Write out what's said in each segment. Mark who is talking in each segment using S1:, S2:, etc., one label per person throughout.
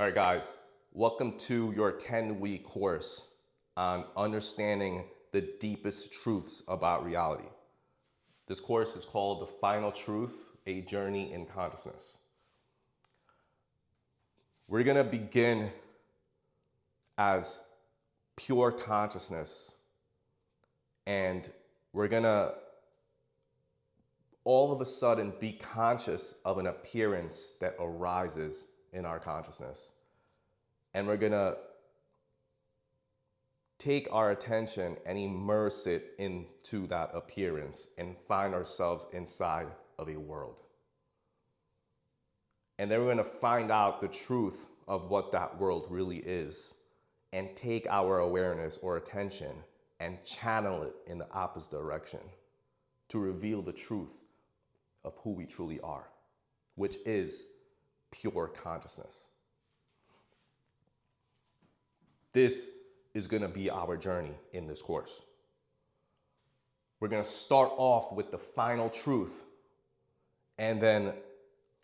S1: All right, guys, welcome to your 10-week course on understanding the deepest truths about reality. This course is called The Final Truth, A Journey in Consciousness. We're going to begin as pure consciousness, and we're going to all of a sudden be conscious of an appearance that arises in our consciousness. And we're going to take our attention and immerse it into that appearance and find ourselves inside of a world. And then we're going to find out the truth of what that world really is and take our awareness or attention and channel it in the opposite direction to reveal the truth of who we truly are, which is pure consciousness. This is going to be our journey in this course. We're going to start off with the final truth and then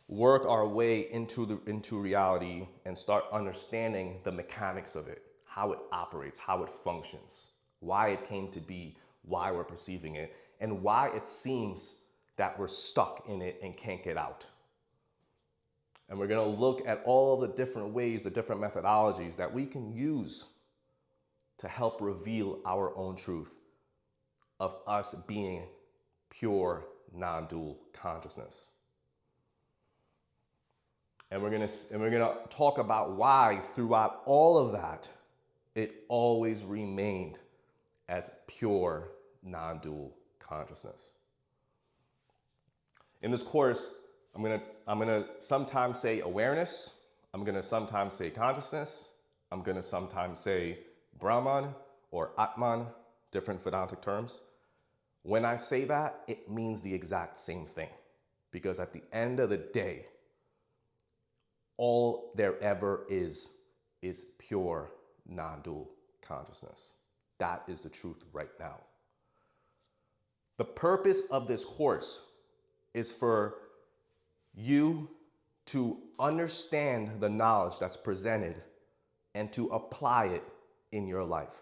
S1: work our way into reality and start understanding the mechanics of it, how it operates, how it functions, why it came to be, why we're perceiving it, and why it seems that we're stuck in it and can't get out. And we're going to look at all the different ways, the different methodologies that we can use to help reveal our own truth of us being pure, non-dual consciousness. And we're going to talk about why throughout all of that, it always remained as pure, non-dual consciousness. In this course, I'm gonna sometimes say awareness, I'm gonna sometimes say consciousness, I'm gonna sometimes say Brahman or Atman, different Vedantic terms. When I say that, it means the exact same thing, because at the end of the day, all there ever is pure non-dual consciousness. That is the truth right now. The purpose of this course is for you to understand the knowledge that's presented and to apply it in your life.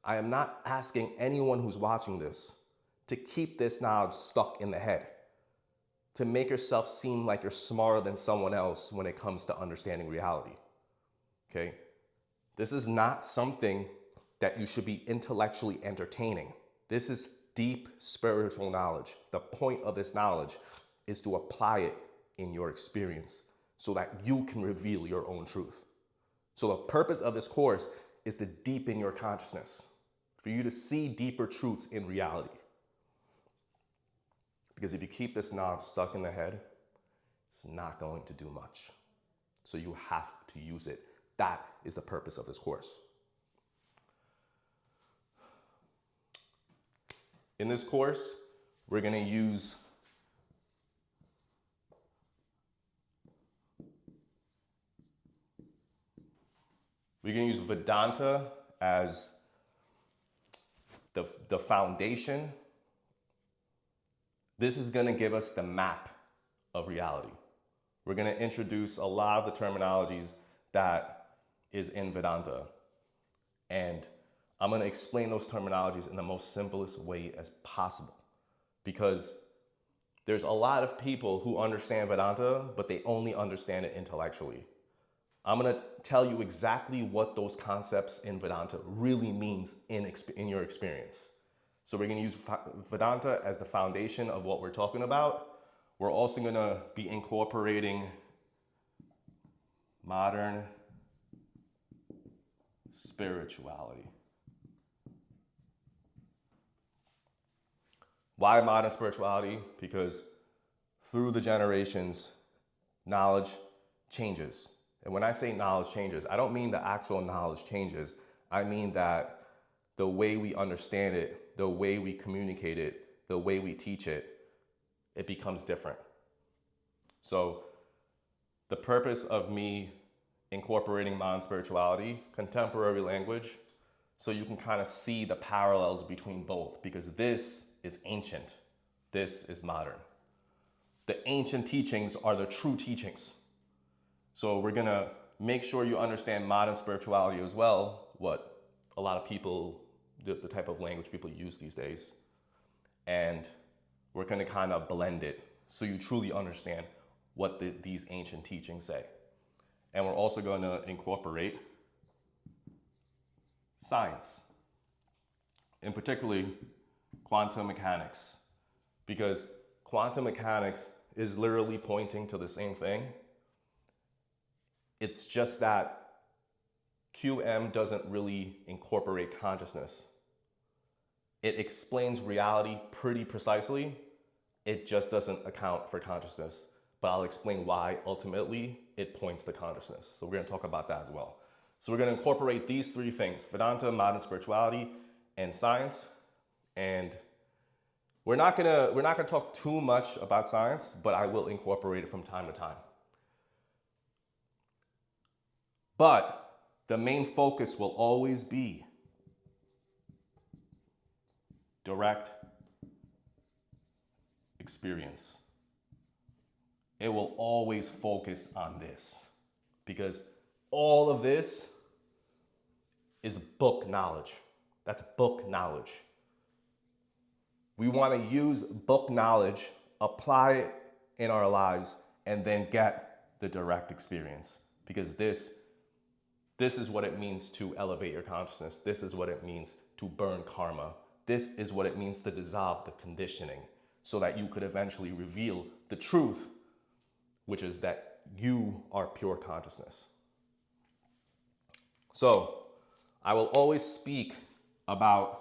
S1: I am not asking anyone who's watching this to keep this knowledge stuck in the head, to make yourself seem like you're smarter than someone else when it comes to understanding reality. Okay? This is not something that you should be intellectually entertaining. This is deep spiritual knowledge. The point of this knowledge is to apply it in your experience so that you can reveal your own truth. So the purpose of this course is to deepen your consciousness, for you to see deeper truths in reality. Because if you keep this knowledge stuck in the head, it's not going to do much. So you have to use it. That is the purpose of this course. In this course, we're going to use Vedanta as the foundation. This is going to give us the map of reality. We're going to introduce a lot of the terminologies that is in Vedanta. And I'm going to explain those terminologies in the most simplest way as possible, because there's a lot of people who understand Vedanta, but they only understand it intellectually. I'm going to tell you exactly what those concepts in Vedanta really means in your experience. So we're going to use Vedanta as the foundation of what we're talking about. We're also going to be incorporating modern spirituality. Why modern spirituality? Because through the generations, knowledge changes. And when I say knowledge changes, I don't mean the actual knowledge changes. I mean that the way we understand it, the way we communicate it, the way we teach it, it becomes different. So the purpose of me incorporating modern spirituality, contemporary language, so you can kind of see the parallels between both, because this is ancient, this is modern. The ancient teachings are the true teachings. So we're gonna make sure you understand modern spirituality as well, what a lot of people, the type of language people use these days. And we're going to kind of blend it so you truly understand what these ancient teachings say. And we're also going to incorporate science, and particularly quantum mechanics, because quantum mechanics is literally pointing to the same thing. It's just that QM doesn't really incorporate consciousness. It explains reality pretty precisely. It just doesn't account for consciousness. But I'll explain why ultimately it points to consciousness. So we're going to talk about that as well. So we're going to incorporate these three things: Vedanta, modern spirituality, and science. And we're not gonna talk too much about science, but I will incorporate it from time to time. But the main focus will always be direct experience. It will always focus on this, because all of this is book knowledge. That's book knowledge. We want to use book knowledge, apply it in our lives, and then get the direct experience, because this is what it means to elevate your consciousness. This is what it means to burn karma. This is what it means to dissolve the conditioning, so that you could eventually reveal the truth, which is that you are pure consciousness. So I will always speak about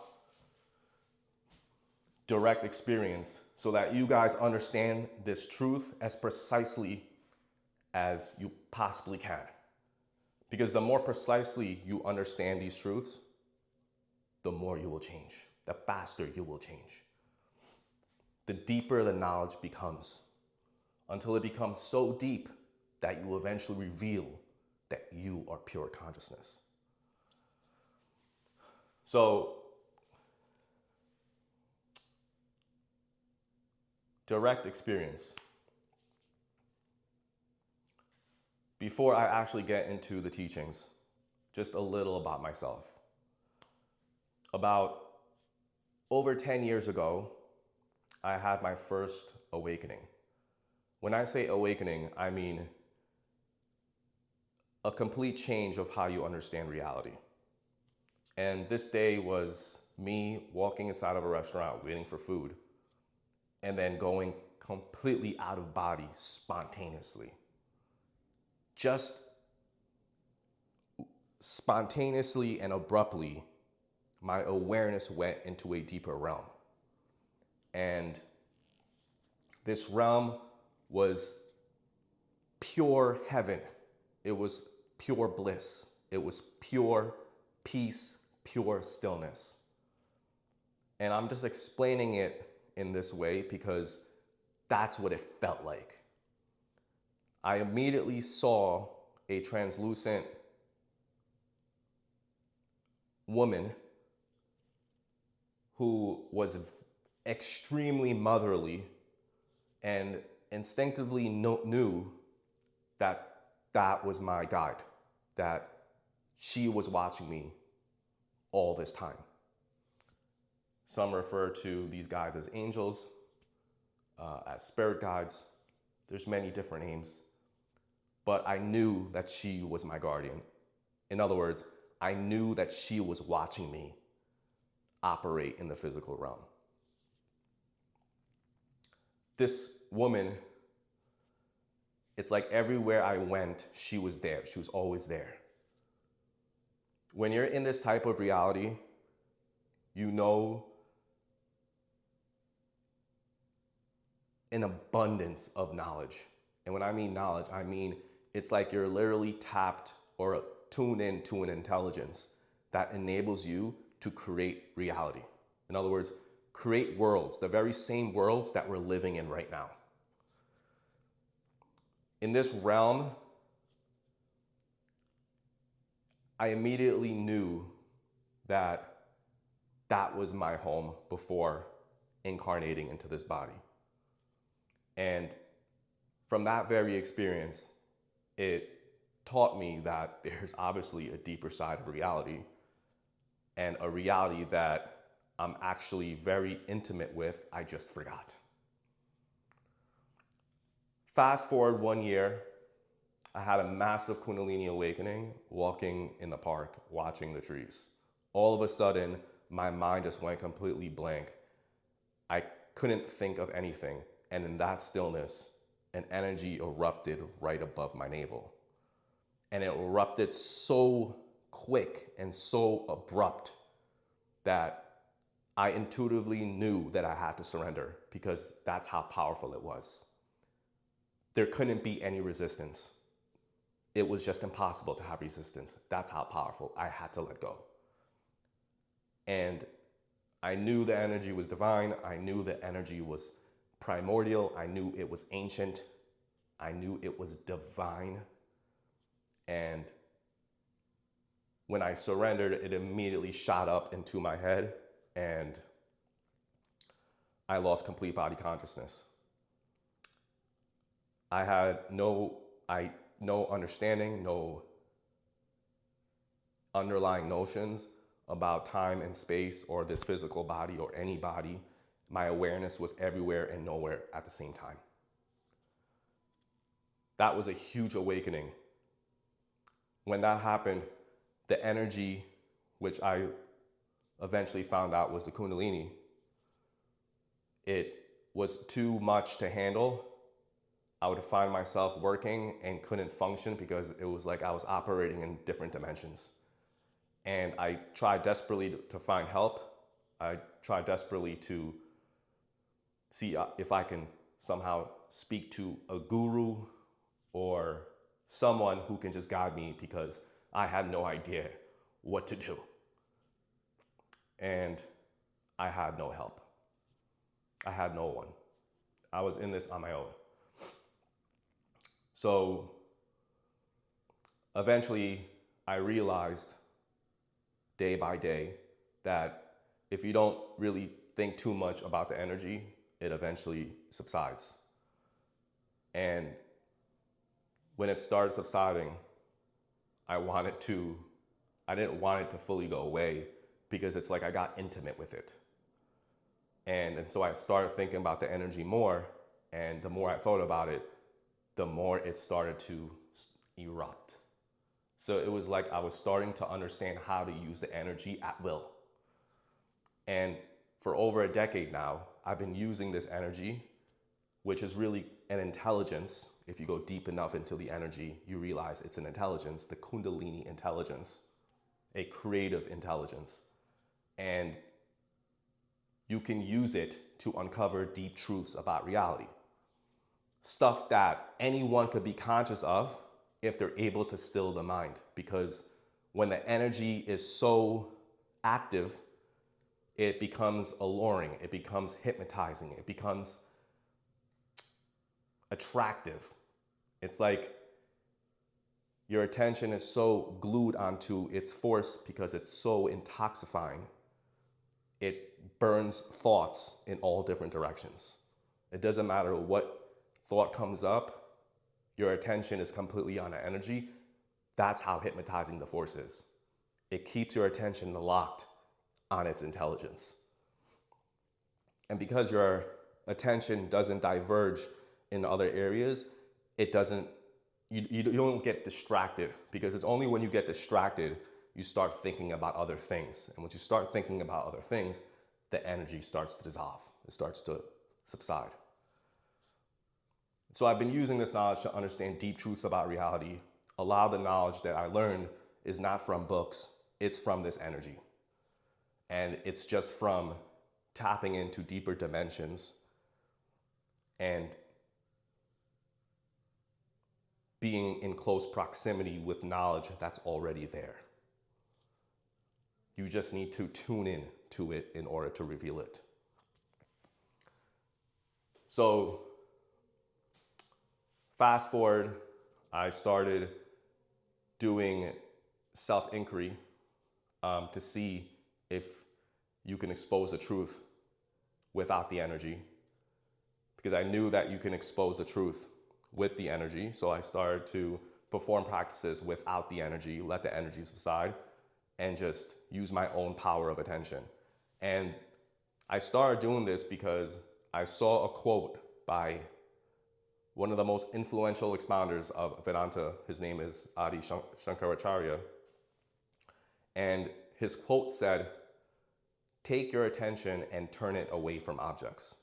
S1: direct experience so that you guys understand this truth as precisely as you possibly can. Because the more precisely you understand these truths, the more you will change, the faster you will change. The deeper the knowledge becomes, until it becomes so deep that you will eventually reveal that you are pure consciousness. So, direct experience. Before I actually get into the teachings, just a little about myself. About over 10 years ago, I had my first awakening. When I say awakening, I mean a complete change of how you understand reality. And this day was me walking inside of a restaurant waiting for food, and then going completely out of body spontaneously. Just spontaneously and abruptly, my awareness went into a deeper realm. And this realm was pure heaven. It was pure bliss. It was pure peace, pure stillness. And I'm just explaining it in this way because that's what it felt like. I immediately saw a translucent woman who was extremely motherly and instinctively knew that that was my guide, that she was watching me all this time. Some refer to these guides as angels, as spirit guides. There's many different names. But I knew that she was my guardian. In other words, I knew that she was watching me operate in the physical realm. This woman, it's like everywhere I went, she was there. She was always there. When you're in this type of reality, you know an abundance of knowledge. And when I mean knowledge, I mean it's like you're literally tapped or tuned in to an intelligence that enables you to create reality. In other words, create worlds, the very same worlds that we're living in right now. In this realm, I immediately knew that that was my home before incarnating into this body. And from that very experience, it taught me that there's obviously a deeper side of reality, and a reality that I'm actually very intimate with, I just forgot. Fast forward 1 year, I had a massive Kundalini awakening walking in the park, watching the trees. All of a sudden, my mind just went completely blank. I couldn't think of anything. And in that stillness, an energy erupted right above my navel. And it erupted so quick and so abrupt that I intuitively knew that I had to surrender, because that's how powerful it was. There couldn't be any resistance. It was just impossible to have resistance. That's how powerful. I had to let go. And I knew the energy was divine. I knew the energy was primordial. I knew it was ancient. I knew it was divine. And when I surrendered, it immediately shot up into my head, and I lost complete body consciousness. I had no understanding, no underlying notions about time and space or this physical body or any body. My awareness was everywhere and nowhere at the same time. That was a huge awakening. When that happened, the energy, which I eventually found out was the Kundalini, it was too much to handle. I would find myself working and couldn't function because it was like I was operating in different dimensions. And I tried desperately to find help. I tried desperately to see if I can somehow speak to a guru or someone who can just guide me, because I had no idea what to do. And I had no help. I had no one. I was in this on my own. So eventually I realized day by day that if you don't really think too much about the energy, it eventually subsides. And when it started subsiding, I didn't want it to fully go away, because it's like I got intimate with it. And so I started thinking about the energy more, and the more I thought about it, the more it started to erupt. So it was like I was starting to understand how to use the energy at will. And for over a decade now, I've been using this energy, which is really an intelligence. If you go deep enough into the energy, you realize it's an intelligence, the Kundalini intelligence, a creative intelligence. And you can use it to uncover deep truths about reality. Stuff that anyone could be conscious of if they're able to still the mind. Because when the energy is so active, it becomes alluring, it becomes hypnotizing, it becomes attractive. It's like your attention is so glued onto its force because it's so intoxifying. It burns thoughts in all different directions. It doesn't matter what thought comes up, your attention is completely on the energy. That's how hypnotizing the force is. It keeps your attention locked on its intelligence. And because your attention doesn't diverge in other areas, you don't get distracted, because it's only when you get distracted, you start thinking about other things. And once you start thinking about other things, the energy starts to dissolve. It starts to subside. So I've been using this knowledge to understand deep truths about reality. A lot of the knowledge that I learned is not from books, it's from this energy. And it's just from tapping into deeper dimensions and being in close proximity with knowledge that's already there. You just need to tune in to it in order to reveal it. So fast forward, I started doing self-inquiry to see if you can expose the truth without the energy, because I knew that you can expose the truth with the energy. So I started to perform practices without the energy, let the energy subside, and just use my own power of attention. And I started doing this because I saw a quote by one of the most influential expounders of Vedanta. His name is Adi Shankaracharya. And his quote said, "Take your attention and turn it away from objects."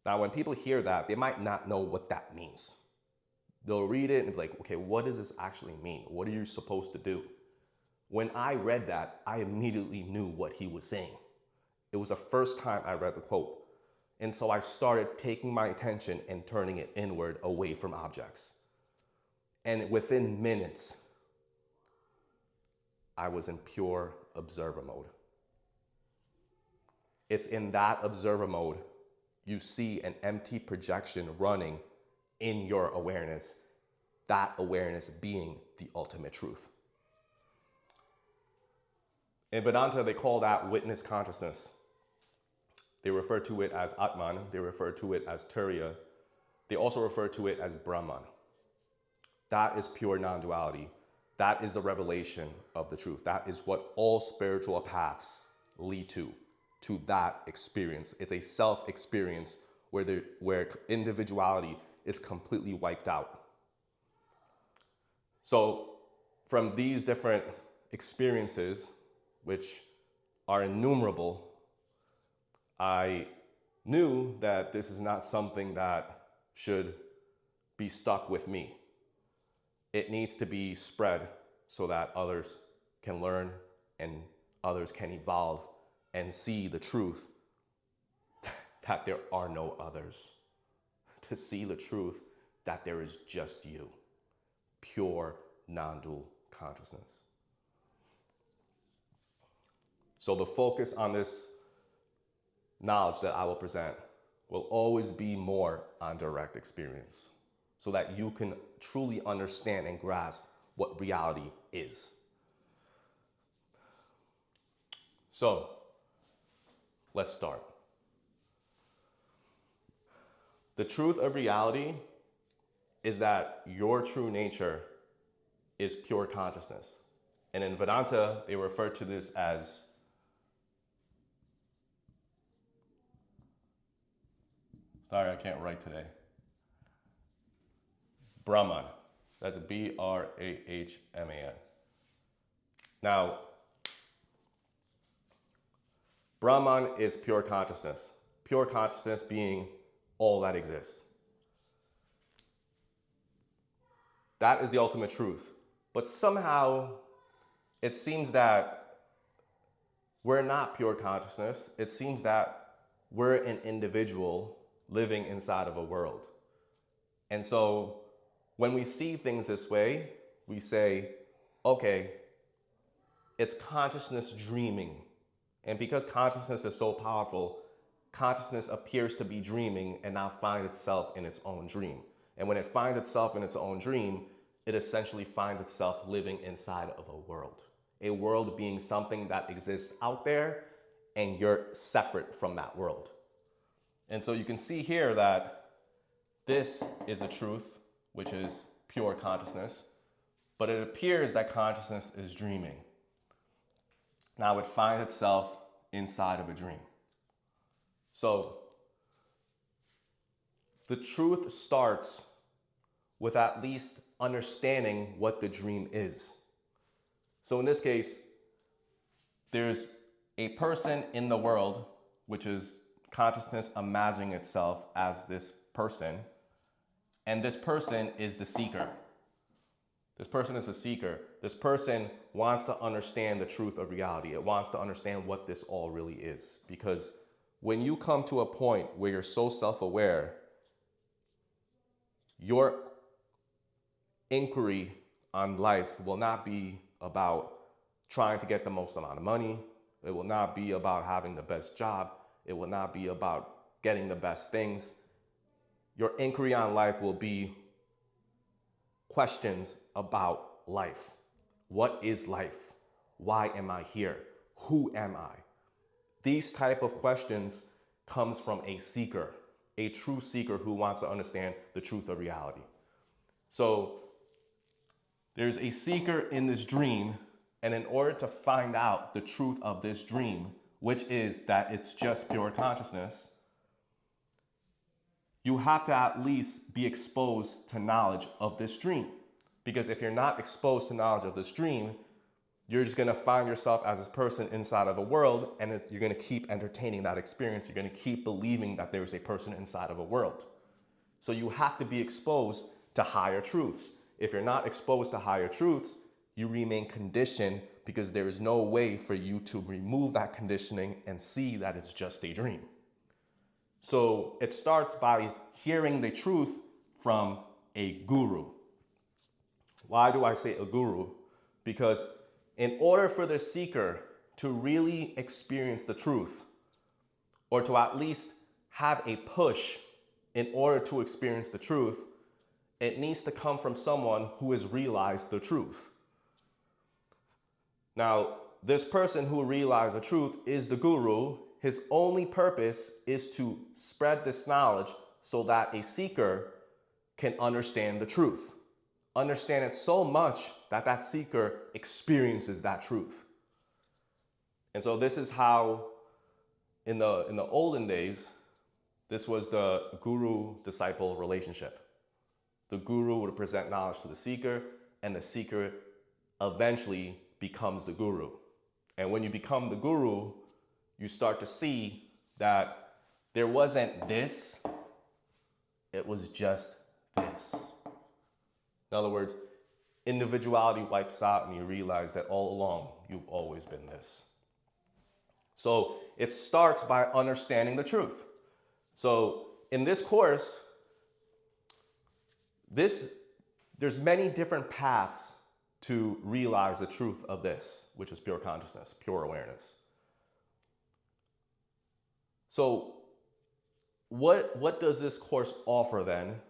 S1: Now, when people hear that, they might not know what that means. They'll read it and be like, okay, what does this actually mean? What are you supposed to do? When I read that, I immediately knew what he was saying. It was the first time I read the quote. And so I started taking my attention and turning it inward away from objects. And within minutes, I was in pure observer mode. It's in that observer mode you see an empty projection running in your awareness, that awareness being the ultimate truth. In Vedanta, they call that witness consciousness. They refer to it as Atman. They refer to it as Turiya. They also refer to it as Brahman. That is pure non-duality. That is the revelation of the truth. That is what all spiritual paths lead to that experience. It's a self-experience where individuality is completely wiped out. So from these different experiences, which are innumerable, I knew that this is not something that should be stuck with me. It needs to be spread so that others can learn and others can evolve and see the truth that there are no others. To see the truth that there is just you. Pure non-dual consciousness. So the focus on this knowledge that I will present will always be more on direct experience, so that you can truly understand and grasp what reality is. So, let's start. The truth of reality is that your true nature is pure consciousness. And in Vedanta, they refer to this as sorry, I can't write today. Brahman. That's B-R-A-H-M-A-N. Now, Brahman is pure consciousness. Pure consciousness being all that exists. That is the ultimate truth. But somehow, it seems that we're not pure consciousness. It seems that we're an individual living inside of a world. And so when we see things this way, we say, okay, it's consciousness dreaming. And because consciousness is so powerful, consciousness appears to be dreaming and now finds itself in its own dream. And when it finds itself in its own dream, it essentially finds itself living inside of a world being something that exists out there and you're separate from that world. And so you can see here that this is a truth, which is pure consciousness, but it appears that consciousness is dreaming. Now it finds itself inside of a dream. So the truth starts with at least understanding what the dream is. So in this case, there's a person in the world, which is consciousness imagining itself as this person, and this person is the seeker. This person is a seeker. This person wants to understand the truth of reality. It wants to understand what this all really is. Because when you come to a point where you're so self-aware, your inquiry on life will not be about trying to get the most amount of money. It will not be about having the best job. It will not be about getting the best things. Your inquiry on life will be questions about life. What is life? Why am I here? Who am I? These type of questions comes from a seeker, a true seeker who wants to understand the truth of reality. So There's a seeker in this dream, and in order to find out the truth of this dream, which is that it's just pure consciousness, you have to at least be exposed to knowledge of this dream. Because if you're not exposed to knowledge of this dream, you're just going to find yourself as this person inside of a world, and you're going to keep entertaining that experience. You're going to keep believing that there is a person inside of a world. So you have to be exposed to higher truths. If you're not exposed to higher truths, you remain conditioned because there is no way for you to remove that conditioning and see that it's just a dream. So it starts by hearing the truth from a guru. Why do I say a guru? Because in order for the seeker to really experience the truth, or to at least have a push in order to experience the truth, it needs to come from someone who has realized the truth. Now, this person who realized the truth is the guru. His only purpose is to spread this knowledge so that a seeker can understand the truth. Understand it so much that that seeker experiences that truth. And so this is how, in the olden days, this was the guru-disciple relationship. The guru would present knowledge to the seeker, and the seeker eventually becomes the guru. And when you become the guru, you start to see that there wasn't this, it was just this. In other words, individuality wipes out and you realize that all along you've always been this. So it starts by understanding the truth. So in this course, there's many different paths to realize the truth of this, which is pure consciousness, pure awareness. So what does this course offer then,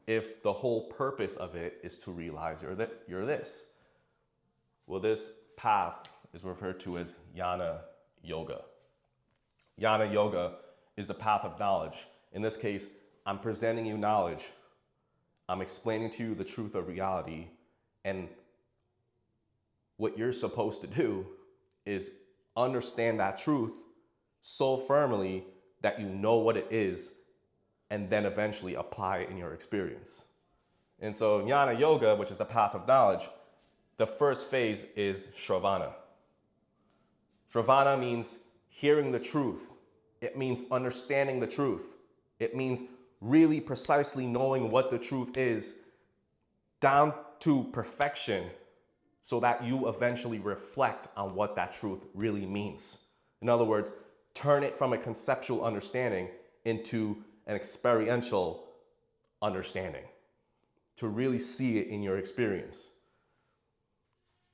S1: if the whole purpose of it is to realize you're this? Well, this path is referred to as Jnana Yoga. Jnana Yoga is the path of knowledge. In this case, I'm presenting you knowledge. I'm explaining to you the truth of reality. And what you're supposed to do is understand that truth so firmly that you know what it is, and then eventually apply it in your experience. And so Jnana Yoga, which is the path of knowledge, the first phase is Shravana. Shravana means hearing the truth. It means understanding the truth. It means really precisely knowing what the truth is down to perfection so that you eventually reflect on what that truth really means. In other words, turn it from a conceptual understanding into an experiential understanding to really see it in your experience.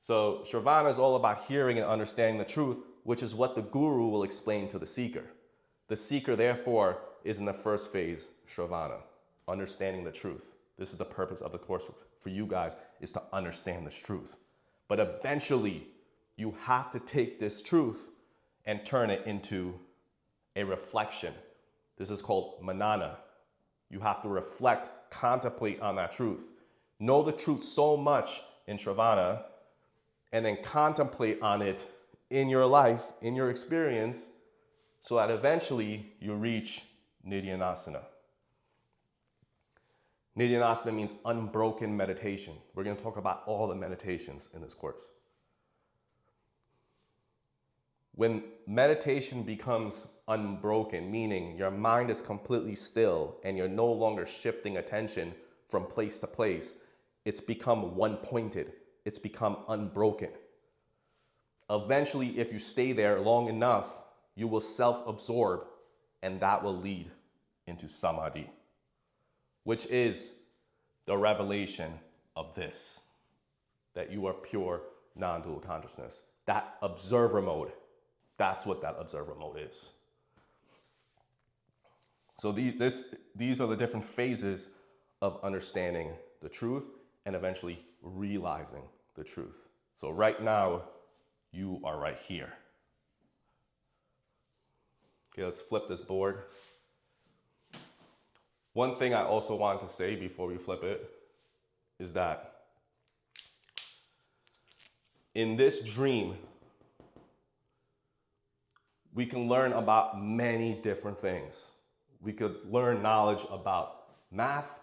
S1: So Shravana is all about hearing and understanding the truth, which is what the guru will explain to the seeker. The seeker, therefore, is in the first phase, Shravana, understanding the truth. This is the purpose of the course for you guys, is to understand this truth. But eventually, you have to take this truth and turn it into a reflection. This is called manana. You have to reflect, contemplate on that truth. Know the truth so much in Shravana, and then contemplate on it in your life, in your experience, so that eventually you reach Nidyanasana. Nidyanasana means unbroken meditation. We're going to talk about all the meditations in this course. When meditation becomes unbroken, meaning your mind is completely still and you're no longer shifting attention from place to place, it's become one-pointed. It's become unbroken. Eventually, if you stay there long enough, you will self-absorb, and that will lead into samadhi, which is the revelation of this, that you are pure non-dual consciousness. That observer mode, that's what that observer mode is. So these are the different phases of understanding the truth and eventually realizing the truth. So right now, you are right here. Okay, let's flip this board. One thing I also want to say before we flip it is that In this dream, we can learn about many different things. We could learn knowledge about math.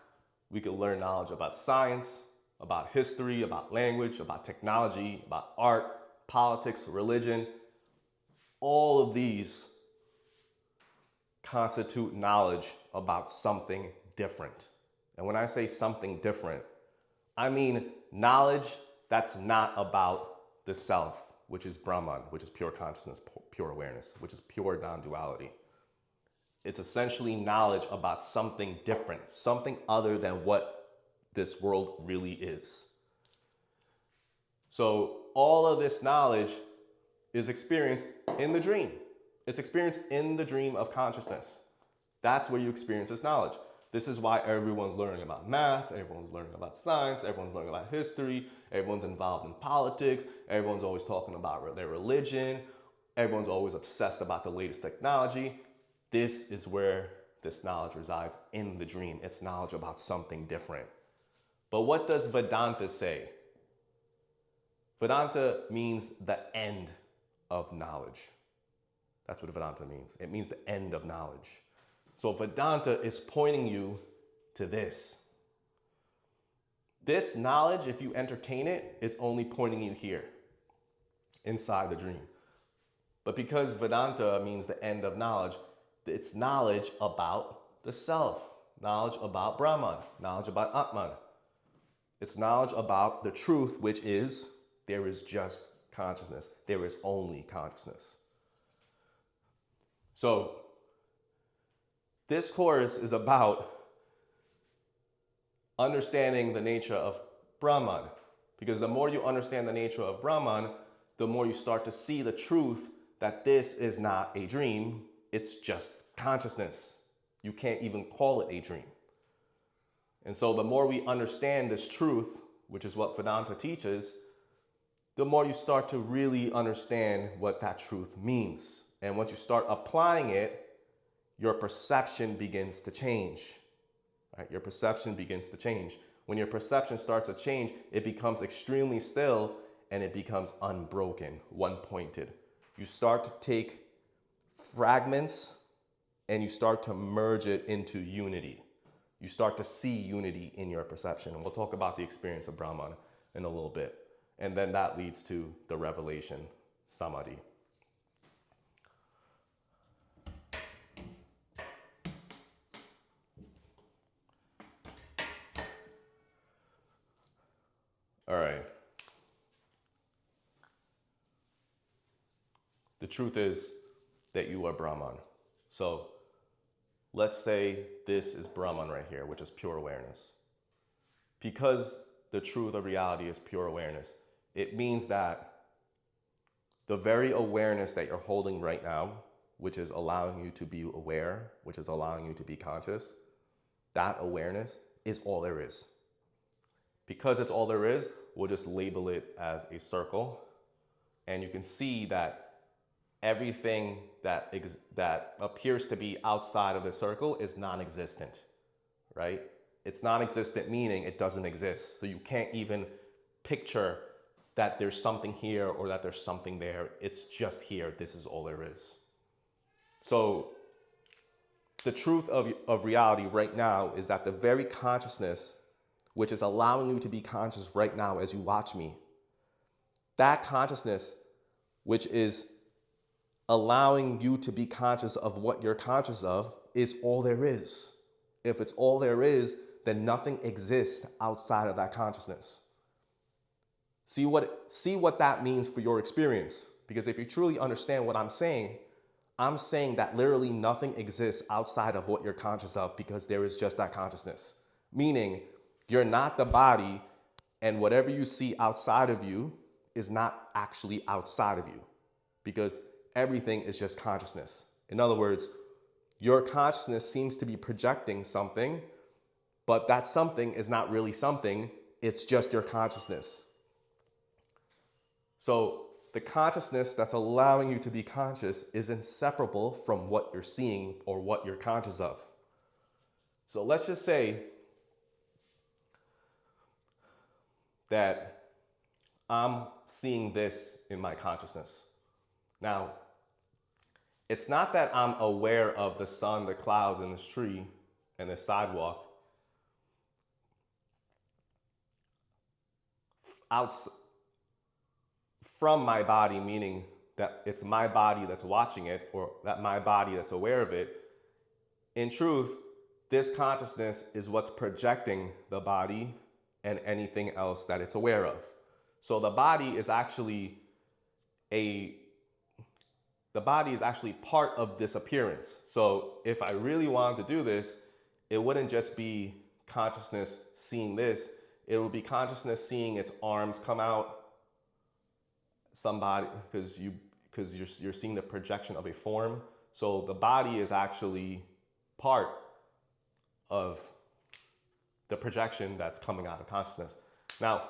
S1: We could learn knowledge about science, about history, about language, about technology, about art, politics, religion. All of these constitute knowledge about something different. And when I say something different, I mean knowledge that's not about the self, which is Brahman, which is pure consciousness, pure awareness, which is pure non-duality. It's essentially knowledge about something different, something other than what this world really is. So all of this knowledge is experienced in the dream. It's experienced in the dream of consciousness. That's where you experience this knowledge. This is why everyone's learning about math, everyone's learning about science, everyone's learning about history, everyone's involved in politics, everyone's always talking about their religion, everyone's always obsessed about the latest technology. This is where this knowledge resides, in the dream. It's knowledge about something different. But what does Vedanta say? Vedanta means the end of knowledge. That's what Vedanta means. It means the end of knowledge. So Vedanta is pointing you to this. This knowledge, if you entertain it, is only pointing you here, inside the dream. But because Vedanta means the end of knowledge, it's knowledge about the self, knowledge about Brahman, knowledge about Atman. It's knowledge about the truth, which is there is just consciousness. There is only consciousness. So this course is about understanding the nature of Brahman, because the more you understand the nature of Brahman, the more you start to see the truth that this is not a dream, it's just consciousness. You can't even call it a dream. And so the more we understand this truth, which is what Vedanta teaches, the more you start to really understand what that truth means. And once you start applying it, your perception begins to change. Right? Your perception begins to change. When your perception starts to change, it becomes extremely still and it becomes unbroken, one-pointed. You start to take fragments and you start to merge it into unity. You start to see unity in your perception. And we'll talk about the experience of Brahman in a little bit. And then that leads to the revelation, samadhi. All right. The truth is that you are Brahman. So let's say this is Brahman right here, which is pure awareness. Because the truth of reality is pure awareness, it means that the very awareness that you're holding right now, which is allowing you to be aware, which is allowing you to be conscious, that awareness is all there is. Because it's all there is, we'll just label it as a circle. And you can see that everything that appears to be outside of the circle is non-existent, right? It's non-existent, meaning it doesn't exist. So you can't even picture that there's something here or that there's something there. It's just here. This is all there is. So the truth of reality right now is that the very consciousness, which is allowing you to be conscious right now as you watch me, that consciousness, which is allowing you to be conscious of what you're conscious of, is all there is. If it's all there is, then nothing exists outside of that consciousness. See what that means for your experience. Because if you truly understand what I'm saying that literally nothing exists outside of what you're conscious of, because there is just that consciousness. Meaning, you're not the body, and whatever you see outside of you is not actually outside of you, because everything is just consciousness. In other words, your consciousness seems to be projecting something, but that something is not really something, it's just your consciousness. So the consciousness that's allowing you to be conscious is inseparable from what you're seeing or what you're conscious of. So let's just say that I'm seeing this in my consciousness. Now, it's not that I'm aware of the sun, the clouds, and this tree, and this sidewalk out from my body, meaning that it's my body that's watching it, or that my body that's aware of it. In truth, this consciousness is what's projecting the body and anything else that it's aware of. So the body is actually part of this appearance. So if I really wanted to do this, it wouldn't just be consciousness seeing this. It would be consciousness seeing its arms come out, somebody, because you're seeing the projection of a form. So the body is actually part of the projection that's coming out of consciousness. Now,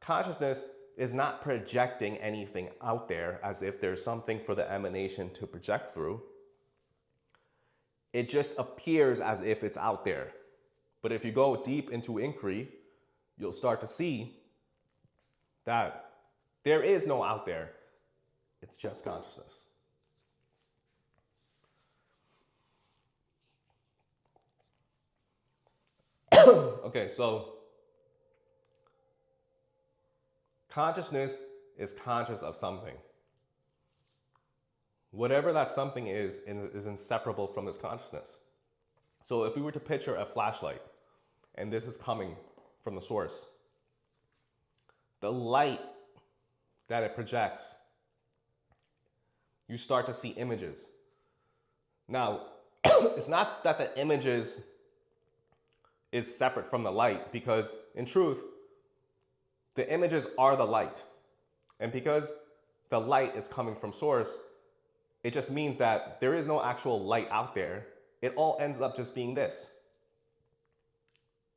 S1: consciousness is not projecting anything out there as if there's something for the emanation to project through. It just appears as if it's out there. But if you go deep into inquiry, you'll start to see that there is no out there. It's just consciousness. Okay, so consciousness is conscious of something. Whatever that something is inseparable from this consciousness. So if we were to picture a flashlight, and this is coming from the source, the light that it projects, you start to see images. Now, it's not that the images is separate from the light, because in truth, the images are the light. And because the light is coming from source, it just means that there is no actual light out there. It all ends up just being this.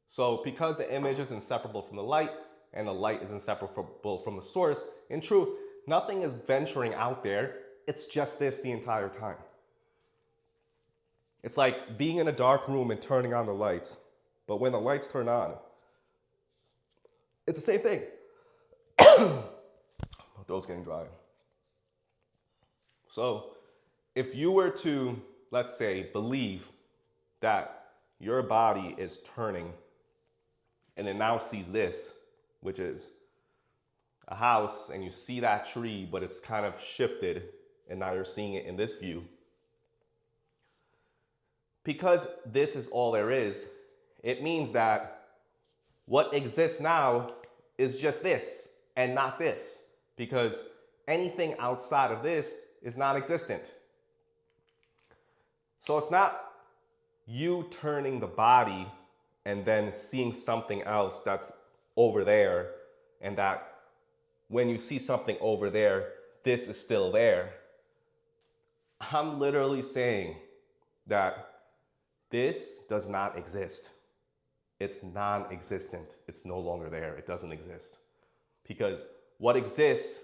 S1: So because the image is inseparable from the light, and the light is inseparable from the source, in truth, nothing is venturing out there. It's just this the entire time. It's like being in a dark room and turning on the lights. But when the lights turn on, it's the same thing. My throat's getting dry. So if you were to, let's say, believe that your body is turning and it now sees this, which is a house, and you see that tree, but it's kind of shifted, and now you're seeing it in this view. Because this is all there is, it means that what exists now is just this and not this, because anything outside of this is non-existent. So it's not you turning the body and then seeing something else that's over there, and that when you see something over there, this is still there. I'm literally saying that this does not exist. It's non-existent. It's no longer there. It doesn't exist. Because what exists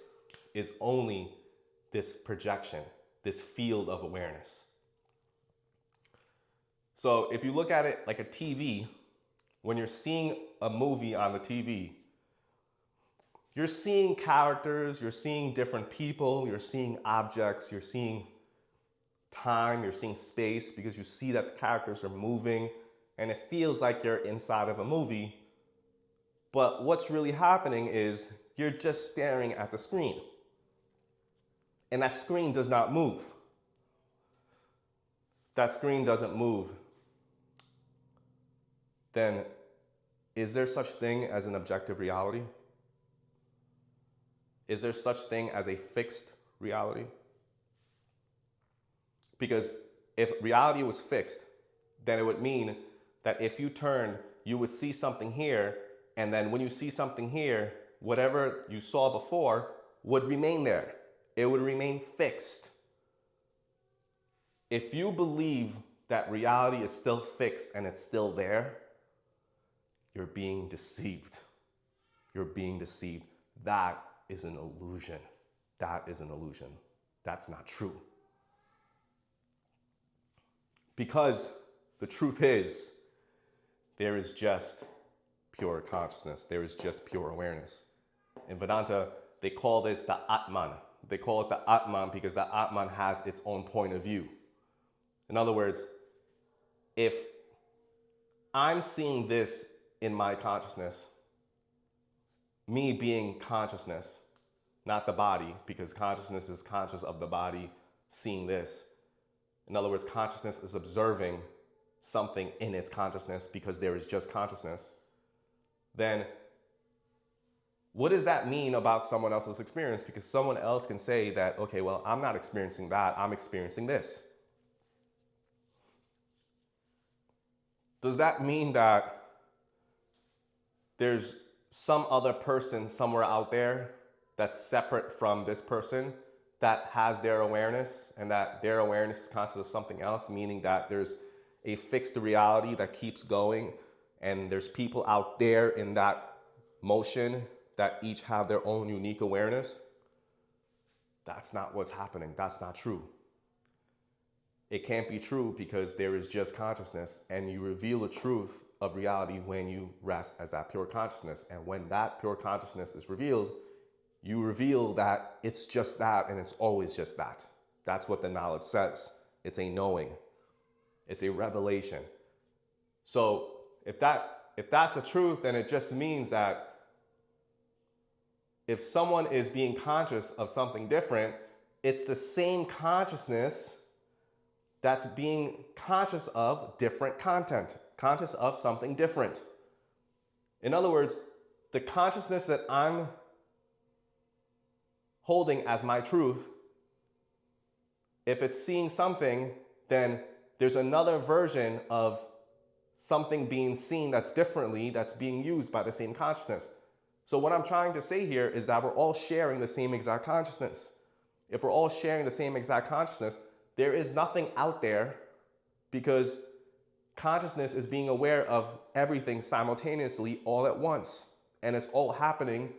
S1: is only this projection, this field of awareness. So if you look at it like a TV, when you're seeing a movie on the TV, you're seeing characters, you're seeing different people, you're seeing objects, you're seeing time, you're seeing space, because you see that the characters are moving, and it feels like you're inside of a movie. But what's really happening is you're just staring at the screen. And that screen does not move. That screen doesn't move. Then is there such thing as an objective reality? Is there such thing as a fixed reality? Because if reality was fixed, then it would mean that if you turn, you would see something here, and then when you see something here, whatever you saw before would remain there. It would remain fixed. If you believe that reality is still fixed and it's still there, you're being deceived. You're being deceived. That is an illusion. That is an illusion. That's not true. Because the truth is, there is just pure consciousness. There is just pure awareness. In Vedanta, they call this the Atman. They call it the Atman because the Atman has its own point of view. In other words, if I'm seeing this in my consciousness, me being consciousness, not the body, because consciousness is conscious of the body seeing this. In other words, consciousness is observing something in its consciousness because there is just consciousness. Then what does that mean about someone else's experience? Because someone else can say that, okay, well, I'm not experiencing that, I'm experiencing this. Does that mean that there's some other person somewhere out there that's separate from this person that has their awareness and that their awareness is conscious of something else, meaning that there's a fixed reality that keeps going and there's people out there in that motion that each have their own unique awareness? That's not what's happening. That's not true. It can't be true because there is just consciousness, and you reveal the truth of reality when you rest as that pure consciousness. And when that pure consciousness is revealed, you reveal that it's just that and it's always just that. That's what the knowledge says. It's a knowing. It's a revelation. So if that's the truth, then it just means that if someone is being conscious of something different, it's the same consciousness that's being conscious of different content, conscious of something different. In other words, the consciousness that I'm holding as my truth, if it's seeing something, then there's another version of something being seen that's differently, that's being used by the same consciousness. So what I'm trying to say here is that we're all sharing the same exact consciousness. If we're all sharing the same exact consciousness, there is nothing out there because consciousness is being aware of everything simultaneously all at once. And it's all happening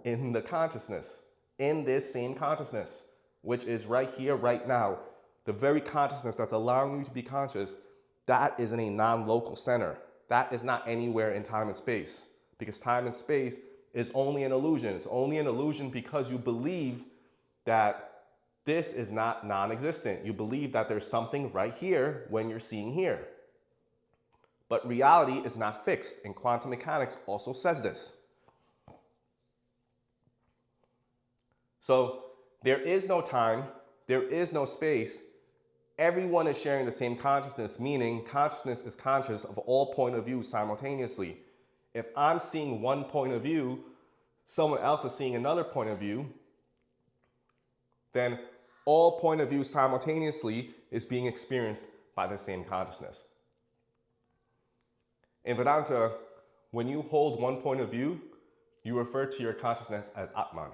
S1: in the consciousness, in this same consciousness, which is right here, right now. The very consciousness that's allowing you to be conscious, that is in a non-local center. That is not anywhere in time and space, because time and space is only an illusion. It's only an illusion because you believe that this is not non-existent. You believe that there's something right here when you're seeing here. But reality is not fixed, and quantum mechanics also says this. So there is no time, there is no space. Everyone is sharing the same consciousness, meaning consciousness is conscious of all point of view simultaneously. If I'm seeing one point of view, someone else is seeing another point of view, then all point of view simultaneously is being experienced by the same consciousness. In Vedanta, when you hold one point of view, you refer to your consciousness as Atman.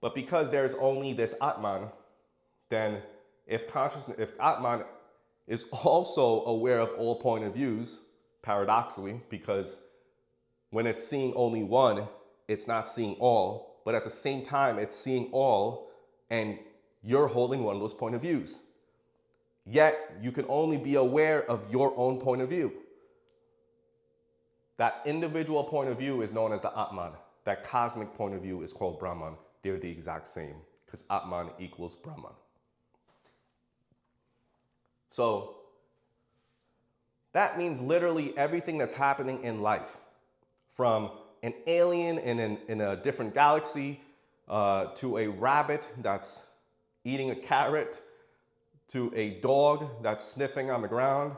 S1: But because there's only this Atman, then if Atman is also aware of all point of views, paradoxically, because when it's seeing only one, it's not seeing all, but at the same time, it's seeing all, and you're holding one of those point of views. Yet, you can only be aware of your own point of view. That individual point of view is known as the Atman. That cosmic point of view is called Brahman. They're the exact same, because Atman equals Brahman. So, that means literally everything that's happening in life, from an alien in a different galaxy, to a rabbit that's eating a carrot, to a dog that's sniffing on the ground,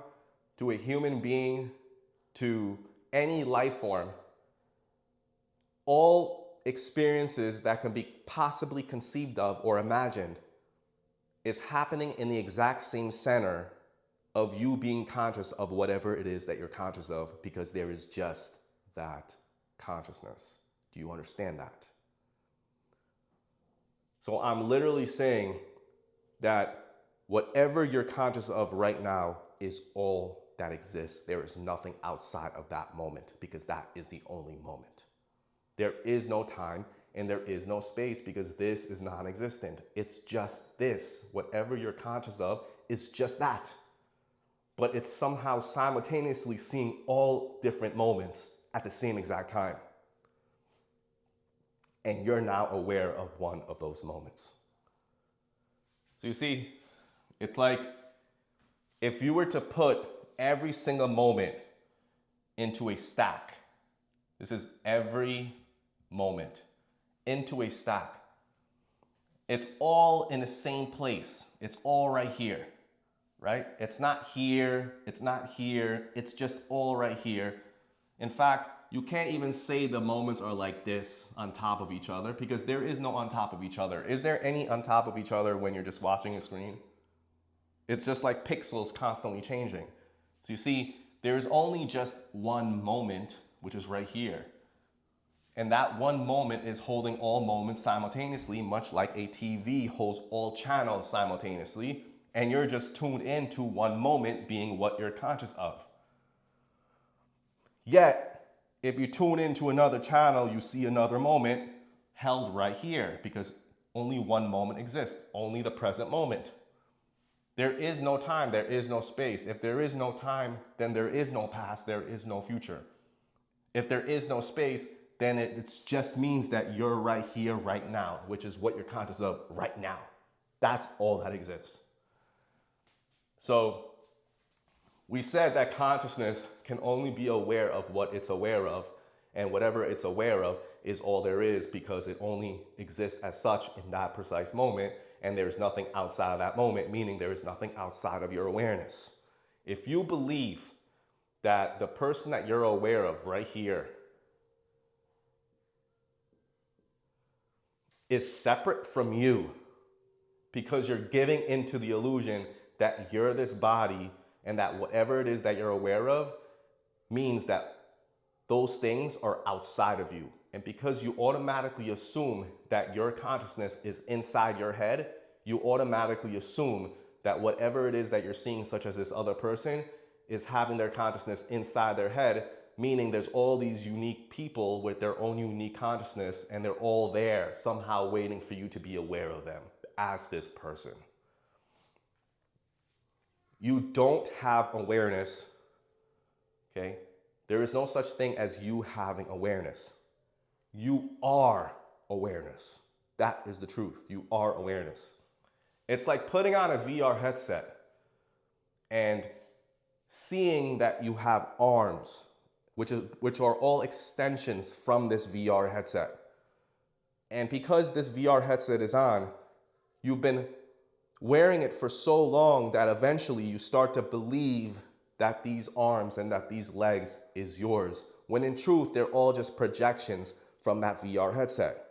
S1: to a human being, to any life form, all experiences that can be possibly conceived of or imagined is happening in the exact same center of you being conscious of whatever it is that you're conscious of, because there is just that consciousness. Do you understand that? So I'm literally saying that whatever you're conscious of right now is all that exists. There is nothing outside of that moment, because that is the only moment. There is no time and there is no space, because this is non-existent. It's just this. Whatever you're conscious of is just that. But it's somehow simultaneously seeing all different moments at the same exact time. and you're now aware of one of those moments. So you see, it's like if you were to put every single moment into a stack, this is every moment into a stack. It's all in the same place. It's all right here, right? It's not here, it's not here, it's just all right here. In fact, you can't even say the moments are like this on top of each other because there is no on top of each other. Is there any on top of each other when you're just watching a screen? It's just like pixels constantly changing. So you see, there's only just one moment, which is right here. And that one moment is holding all moments simultaneously, much like a TV holds all channels simultaneously, and you're just tuned into one moment being what you're conscious of. Yet, if you tune into another channel, you see another moment held right here because only one moment exists, only the present moment. There is no time, there is no space. If there is no time, then there is no past, there is no future. If there is no space, then it just means that you're right here, right now, which is what you're conscious of right now. That's all that exists. So we said that consciousness can only be aware of what it's aware of, and whatever it's aware of is all there is because it only exists as such in that precise moment, and there's nothing outside of that moment, meaning there is nothing outside of your awareness. If you believe that the person that you're aware of right here is separate from you because you're giving into the illusion that you're this body and that whatever it is that you're aware of means that those things are outside of you. And because you automatically assume that your consciousness is inside your head, you automatically assume that whatever it is that you're seeing, such as this other person, is having their consciousness inside their head, meaning there's all these unique people with their own unique consciousness, and they're all there somehow waiting for you to be aware of them as this person. You don't have awareness, okay? There is no such thing as you having awareness. You are awareness. That is the truth. You are awareness. It's like putting on a VR headset and seeing that you have arms, which are all extensions from this VR headset. And because this VR headset is on, you've been wearing it for so long that eventually you start to believe that these arms and that these legs is yours, when in truth, they're all just projections from that VR headset.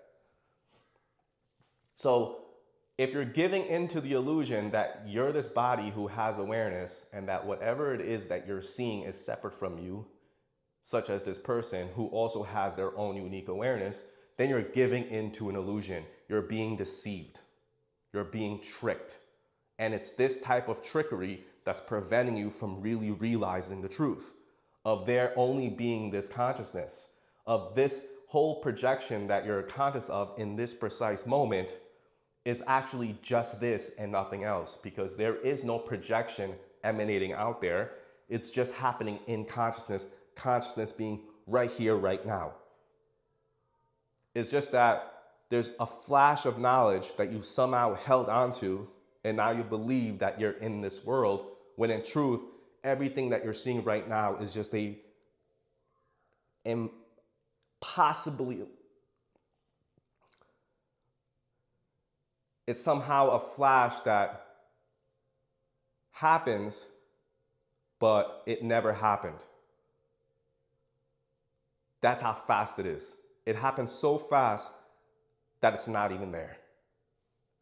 S1: So if you're giving into the illusion that you're this body who has awareness and that whatever it is that you're seeing is separate from you, such as this person who also has their own unique awareness, then you're giving into an illusion. You're being deceived. You're being tricked. And it's this type of trickery that's preventing you from really realizing the truth of there only being this consciousness, of this whole projection that you're conscious of in this precise moment is actually just this and nothing else, because there is no projection emanating out there. It's just happening in consciousness, consciousness being right here, right now. It's just that there's a flash of knowledge that you somehow held onto, and now you believe that you're in this world, when in truth, everything that you're seeing right now is just a impossibly, it's somehow a flash that happens, but it never happened. That's how fast it is. It happens so fast that it's not even there.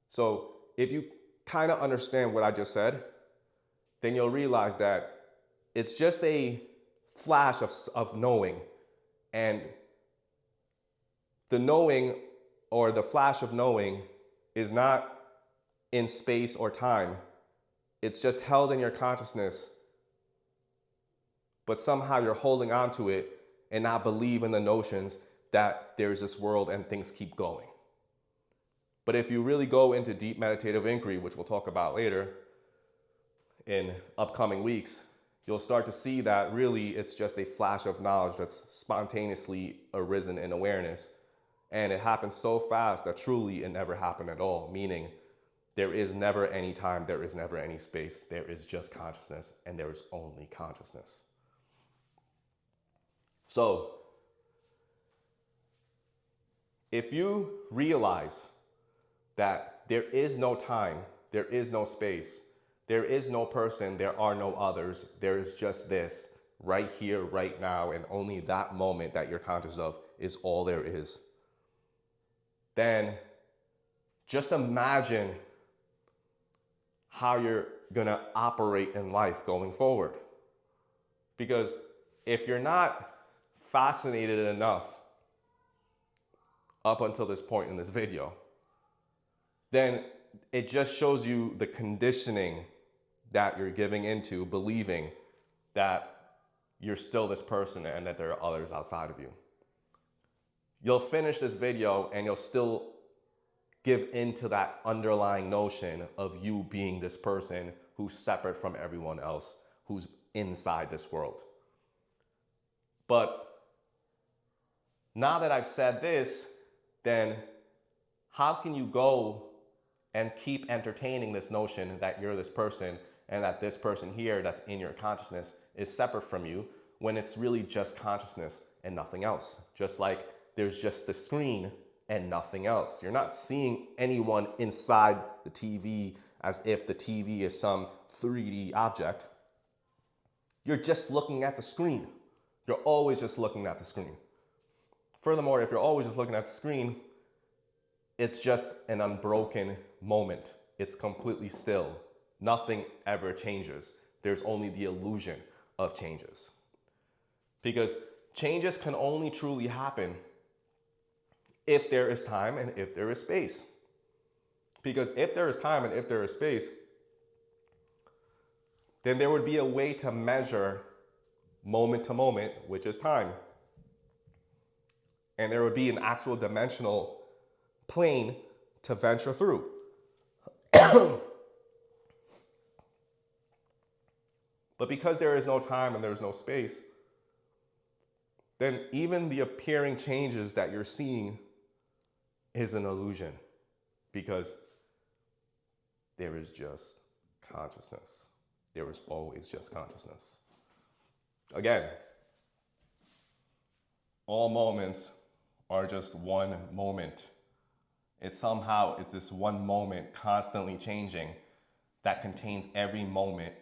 S1: So if you kind of understand what I just said, then you'll realize that it's just a flash of knowing. And the knowing or the flash of knowing is not in space or time. It's just held in your consciousness, but somehow you're holding on to it and not believe in the notions that there's this world and things keep going. But if you really go into deep meditative inquiry, which we'll talk about later in upcoming weeks, you'll start to see that really it's just a flash of knowledge that's spontaneously arisen in awareness. And it happens so fast that truly it never happened at all, meaning there is never any time, there is never any space, there is just consciousness, and there is only consciousness. So, if you realize that there is no time, there is no space, there is no person, there are no others, there is just this right here, right now, and only that moment that you're conscious of is all there is, then just imagine how you're gonna operate in life going forward. Because if you're not fascinated enough up until this point in this video, then it just shows you the conditioning that you're giving into believing that you're still this person and that there are others outside of you. You'll finish this video and you'll still give into that underlying notion of you being this person who's separate from everyone else, who's inside this world. But now that I've said this, then how can you go and keep entertaining this notion that you're this person and that this person here that's in your consciousness is separate from you when it's really just consciousness and nothing else? Just like there's just the screen and nothing else. You're not seeing anyone inside the TV as if the TV is some 3D object. You're just looking at the screen. You're always just looking at the screen. Furthermore, if you're always just looking at the screen, it's just an unbroken moment. It's completely still. Nothing ever changes. There's only the illusion of changes. Because changes can only truly happen if there is time and if there is space. Because if there is time and if there is space, then there would be a way to measure moment to moment, which is time. And there would be an actual dimensional plane to venture through. But because there is no time and there is no space, then even the appearing changes that you're seeing is an illusion, because there is just consciousness. There is always just consciousness. Again, all moments are just one moment. It's this one moment constantly changing that contains every moment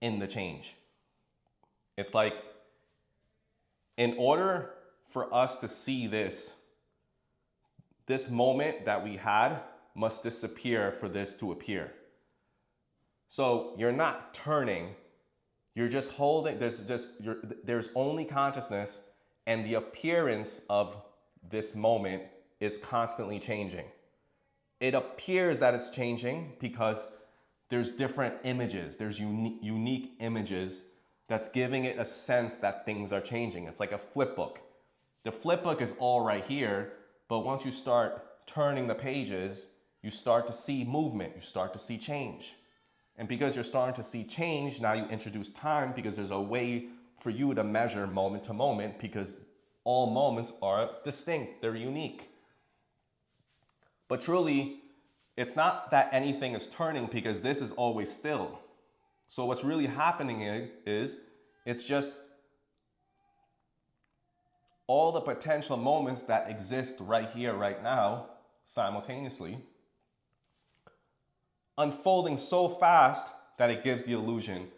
S1: in the change. It's like, in order for us to see this moment that we had must disappear for this to appear. So you're not turning, you're just holding, there's only consciousness, and the appearance of this moment is constantly changing. It appears that it's changing because there's different images, there's unique images that's giving it a sense that things are changing. It's like a flip book. The flip book is all right here, but once you start turning the pages, you start to see movement, you start to see change. And because you're starting to see change, now you introduce time, because there's a way for you to measure moment to moment, because all moments are distinct, they're unique. But truly, it's not that anything is turning, because this is always still. So what's really happening is it's just all the potential moments that exist right here, right now, simultaneously, unfolding so fast that it gives the illusion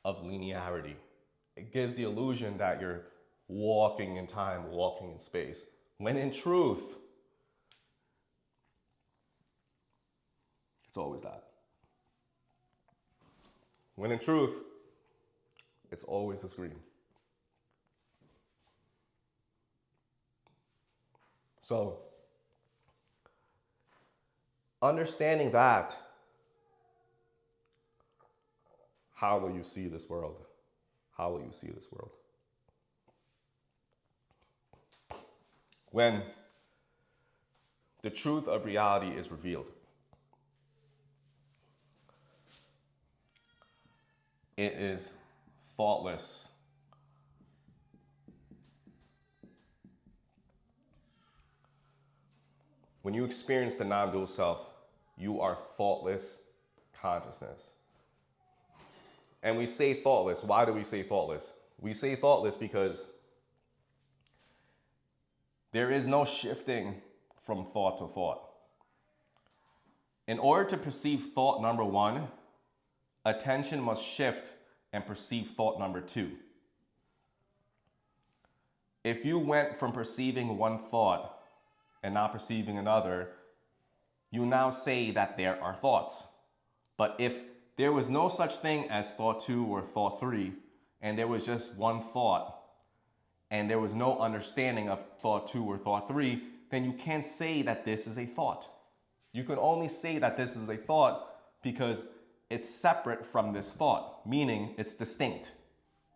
S1: of linearity. It gives the illusion that you're walking in time, walking in space, when in truth, it's always that. When in truth, it's always the screen. So, understanding that, how will you see this world? How will you see this world? When the truth of reality is revealed, it is faultless. when you experience the non-dual self, you are thoughtless consciousness. And we say thoughtless. Why do we say thoughtless? We say thoughtless because there is no shifting from thought to thought. In order to perceive thought number one, attention must shift and perceive thought number two. If you went from perceiving one thought and not perceiving another, you now say that there are thoughts. But if there was no such thing as thought two or thought three, and there was just one thought, and there was no understanding of thought two or thought three, then you can't say that this is a thought. You can only say that this is a thought because it's separate from this thought, meaning it's distinct.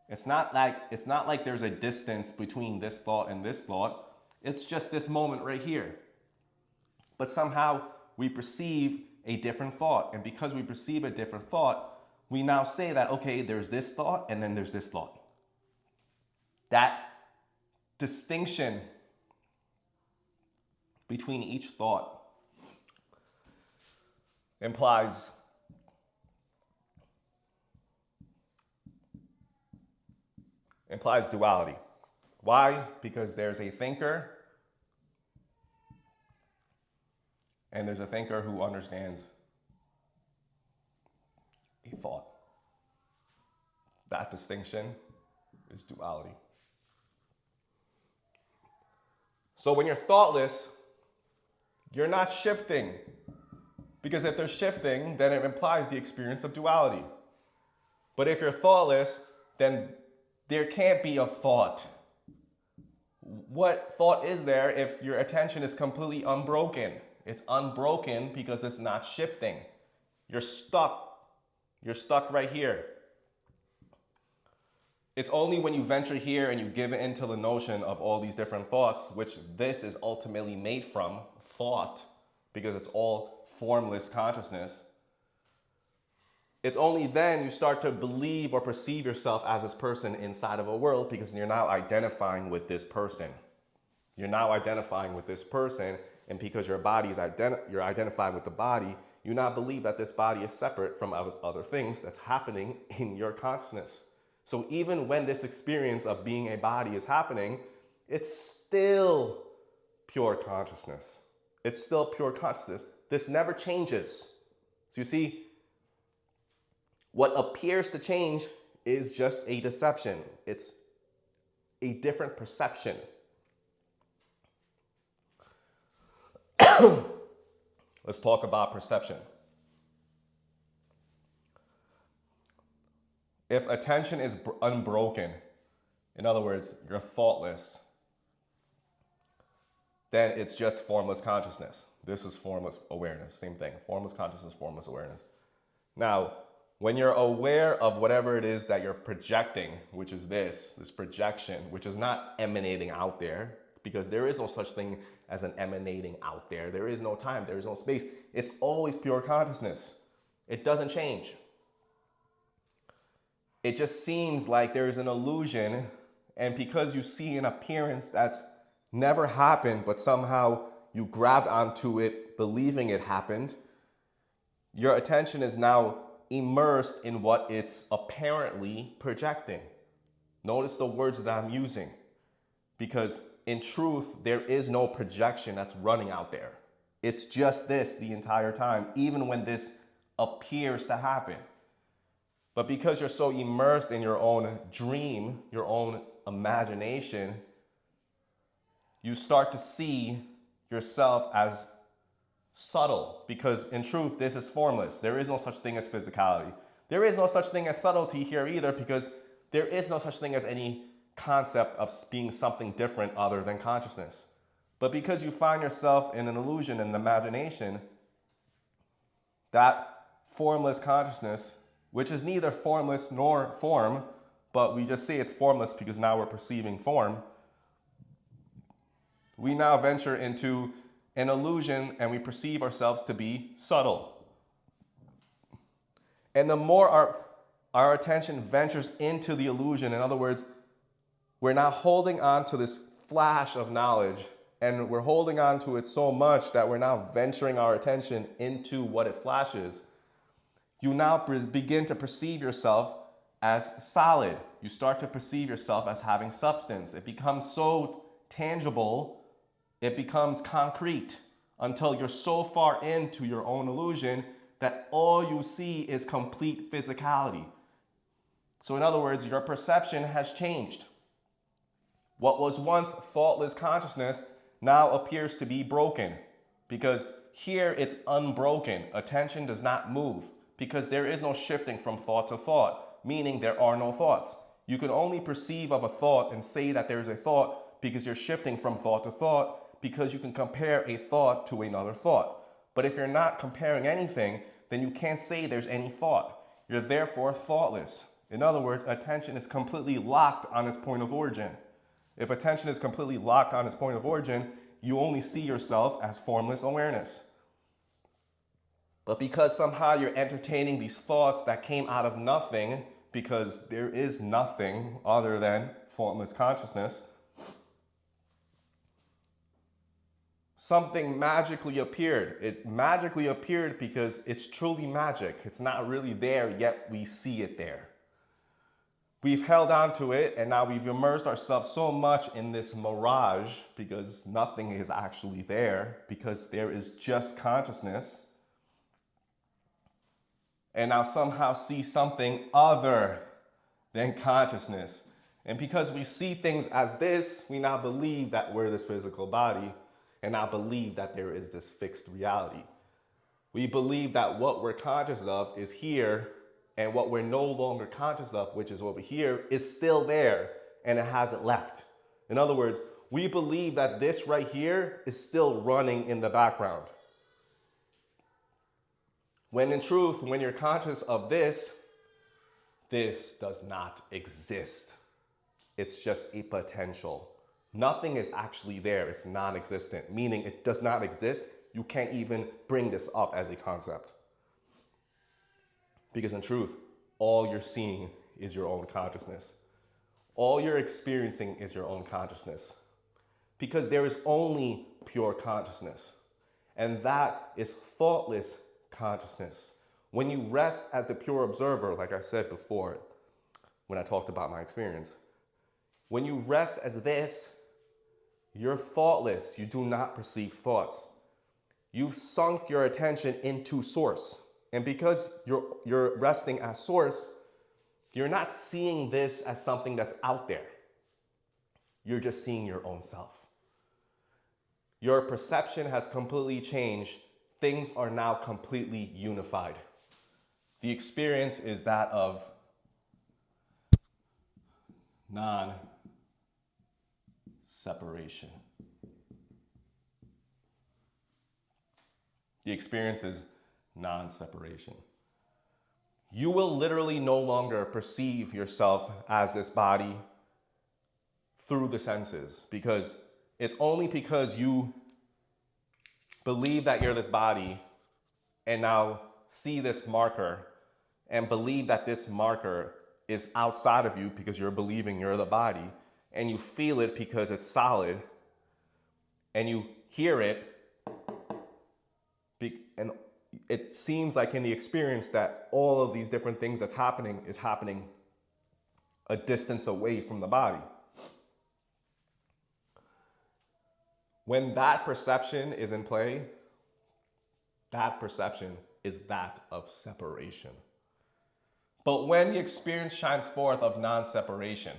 S1: It's not like there's a distance between this thought and this thought. It's just this moment right here. But somehow we perceive a different thought. And because we perceive a different thought, we now say that, okay, there's this thought and then there's this thought. That distinction between each thought implies duality. Why? Because there's a thinker and there's a thinker who understands a thought. That distinction is duality. So when you're thoughtless, you're not shifting. Because if they're shifting, then it implies the experience of duality. But if you're thoughtless, then there can't be a thought. What thought is there if your attention is completely unbroken? It's unbroken because it's not shifting. You're stuck. You're stuck right here. It's only when you venture here and you give in to the notion of all these different thoughts, which this is ultimately made from, thought, because it's all formless consciousness. It's only then you start to believe or perceive yourself as this person inside of a world, because you're now identifying with this person. You're now identifying with this person, and because your body is you're identified with the body, you now believe that this body is separate from other things that's happening in your consciousness. So even when this experience of being a body is happening, it's still pure consciousness. It's still pure consciousness. This never changes. So you see, what appears to change is just a deception. It's a different perception. Let's talk about perception. If attention is unbroken, in other words, you're thoughtless, then it's just formless consciousness. This is formless awareness, same thing. Formless consciousness, formless awareness. Now, when you're aware of whatever it is that you're projecting, which is this projection, which is not emanating out there, because there is no such thing as an emanating out there. There is no time, there is no space. It's always pure consciousness. It doesn't change. It just seems like there is an illusion, and because you see an appearance that's never happened, but somehow you grabbed onto it believing it happened, your attention is now immersed in what it's apparently projecting. Notice the words that I'm using, because in truth, there is no projection that's running out there. It's just this the entire time, even when this appears to happen. But because you're so immersed in your own dream, your own imagination, you start to see yourself as subtle, because in truth, this is formless. There is no such thing as physicality. There is no such thing as subtlety here either, because there is no such thing as any concept of being something different other than consciousness. But because you find yourself in an illusion and imagination, that formless consciousness, which is neither formless nor form, but we just say it's formless because now we're perceiving form, we now venture into an illusion and we perceive ourselves to be subtle. And the more our attention ventures into the illusion, in other words, we're now holding on to this flash of knowledge and we're holding on to it so much that we're now venturing our attention into what it flashes, you now begin to perceive yourself as solid. You start to perceive yourself as having substance. It becomes so tangible, it becomes concrete until you're so far into your own illusion that all you see is complete physicality. So in other words, your perception has changed. What was once faultless consciousness now appears to be broken, because here it's unbroken. Attention does not move because there is no shifting from thought to thought, meaning there are no thoughts. You can only perceive of a thought and say that there's a thought because you're shifting from thought to thought, because you can compare a thought to another thought. But if you're not comparing anything, then you can't say there's any thought. You're therefore thoughtless. In other words, attention is completely locked on its point of origin. If attention is completely locked on its point of origin, you only see yourself as formless awareness. But because somehow you're entertaining these thoughts that came out of nothing, because there is nothing other than formless consciousness, something magically appeared. It magically appeared because it's truly magic. It's not really there, yet we see it there. We've held on to it, and now we've immersed ourselves so much in this mirage because nothing is actually there, because there is just consciousness. And now somehow see something other than consciousness. And because we see things as this, we now believe that we're this physical body, and now believe that there is this fixed reality. We believe that what we're conscious of is here, and what we're no longer conscious of, which is over here, is still there, and it hasn't left. In other words, we believe that this right here is still running in the background. When in truth, when you're conscious of this, this does not exist. It's just a potential. Nothing is actually there. It's non-existent, meaning it does not exist. You can't even bring this up as a concept. Because in truth, all you're seeing is your own consciousness. All you're experiencing is your own consciousness. Because there is only pure consciousness. And that is thoughtless consciousness. When you rest as the pure observer, like I said before, when I talked about my experience, when you rest as this, you're thoughtless. You do not perceive thoughts. You've sunk your attention into source. And because you're resting as source, you're not seeing this as something that's out there. You're just seeing your own self. Your perception has completely changed. Things are now completely unified. The experience is that of non-separation. The experience is non-separation. You will literally no longer perceive yourself as this body through the senses, because it's only because you believe that you're this body and now see this marker and believe that this marker is outside of you because you're believing you're the body, and you feel it because it's solid, and you hear it, and it seems like in the experience that all of these different things that's happening is happening a distance away from the body. When that perception is in play, that perception is that of separation. But when the experience shines forth of non-separation,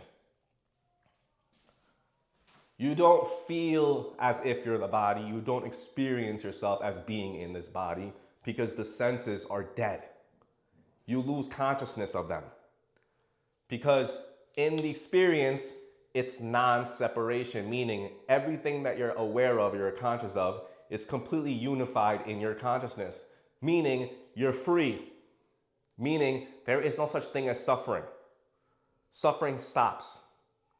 S1: you don't feel as if you're the body. You don't experience yourself as being in this body because the senses are dead. You lose consciousness of them. Because in the experience, it's non-separation, meaning everything that you're aware of, you're conscious of, is completely unified in your consciousness, meaning you're free, meaning there is no such thing as suffering. Suffering stops.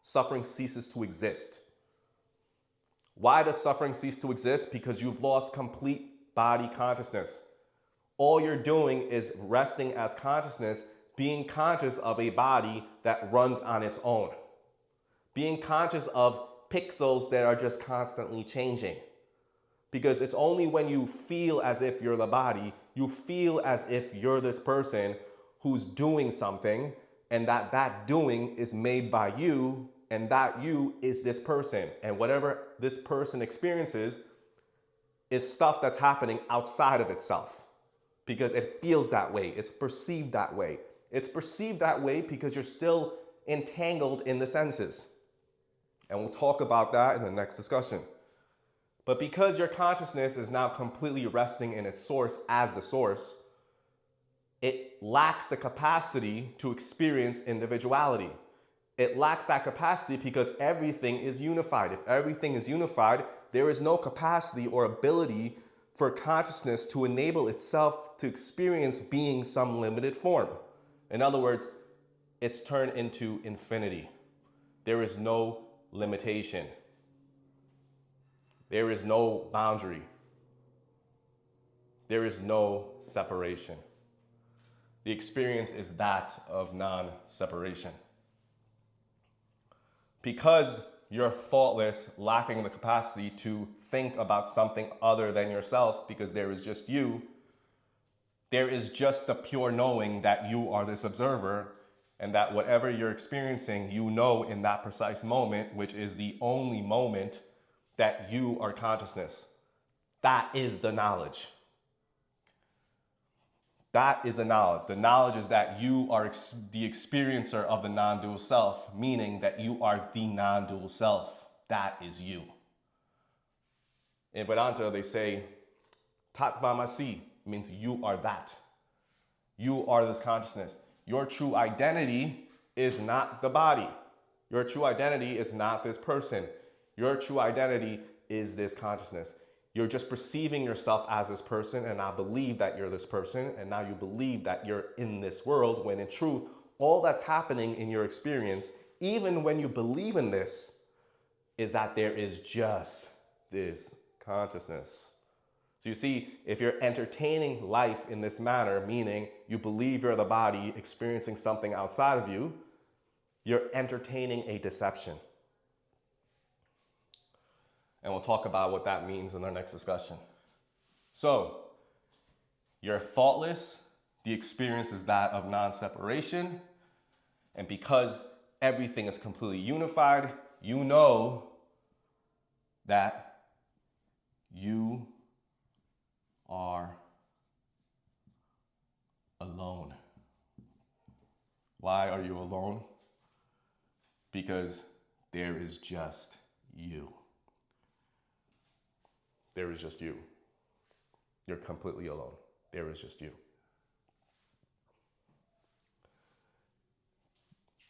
S1: Suffering ceases to exist. Why does suffering cease to exist? Because you've lost complete body consciousness. All you're doing is resting as consciousness, being conscious of a body that runs on its own. Being conscious of pixels that are just constantly changing. Because it's only when you feel as if you're the body, you feel as if you're this person who's doing something, and that doing is made by you, and that you is this person. And whatever this person experiences is stuff that's happening outside of itself, because it feels that way. It's perceived that way. It's perceived that way because you're still entangled in the senses. And we'll talk about that in the next discussion. But because your consciousness is now completely resting in its source as the source, it lacks the capacity to experience individuality. It lacks that capacity because everything is unified. If everything is unified, there is no capacity or ability for consciousness to enable itself to experience being some limited form. In other words, it's turned into infinity. There is no limitation. There is no boundary. There is no separation. The experience is that of non-separation. Because you're faultless, lacking the capacity to think about something other than yourself, because there is just you, there is just the pure knowing that you are this observer, and that whatever you're experiencing, you know in that precise moment, which is the only moment that you are consciousness. That is the knowledge. That is the knowledge. The knowledge is that you are the experiencer of the non-dual self, meaning that you are the non-dual self. That is you. In Vedanta, they say, Tatvamasi means you are that. You are this consciousness. Your true identity is not the body. Your true identity is not this person. Your true identity is this consciousness. You're just perceiving yourself as this person, and now believe that you're this person, and now you believe that you're in this world, when in truth, all that's happening in your experience, even when you believe in this, is that there is just this consciousness. So you see, if you're entertaining life in this manner, meaning you believe you're the body experiencing something outside of you, you're entertaining a deception. And we'll talk about what that means in our next discussion. So, you're faultless. The experience is that of non-separation. And because everything is completely unified, you know that you are alone. Why are you alone? Because there is just you. There is just you. You're completely alone. There is just you.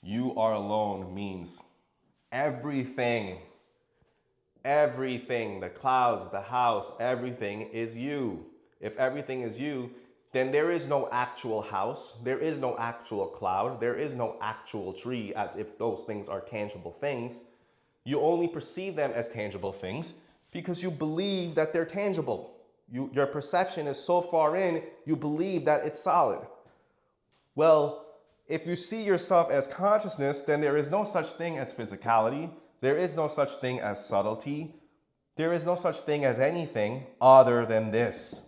S1: You are alone means everything, the clouds, the house, everything is you. If everything is you, then there is no actual house, there is no actual cloud, there is no actual tree, as if those things are tangible things. You only perceive them as tangible things because you believe that they're tangible. Your perception is so far in, you believe that it's solid. Well, if you see yourself as consciousness, then there is no such thing as physicality. There is no such thing as subtlety. There is no such thing as anything other than this.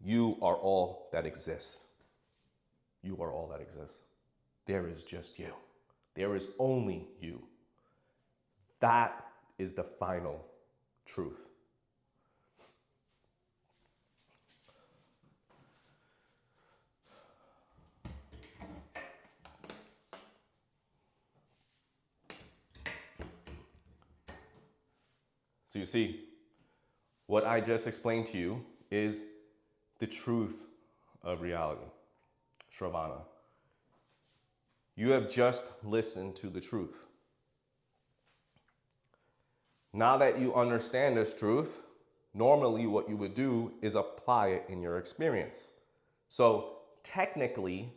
S1: You are all that exists. You are all that exists. There is just you. There is only you. That is the final truth. So you see, what I just explained to you is the truth of reality, Shravana. You have just listened to the truth. Now that you understand this truth, normally what you would do is apply it in your experience. So technically,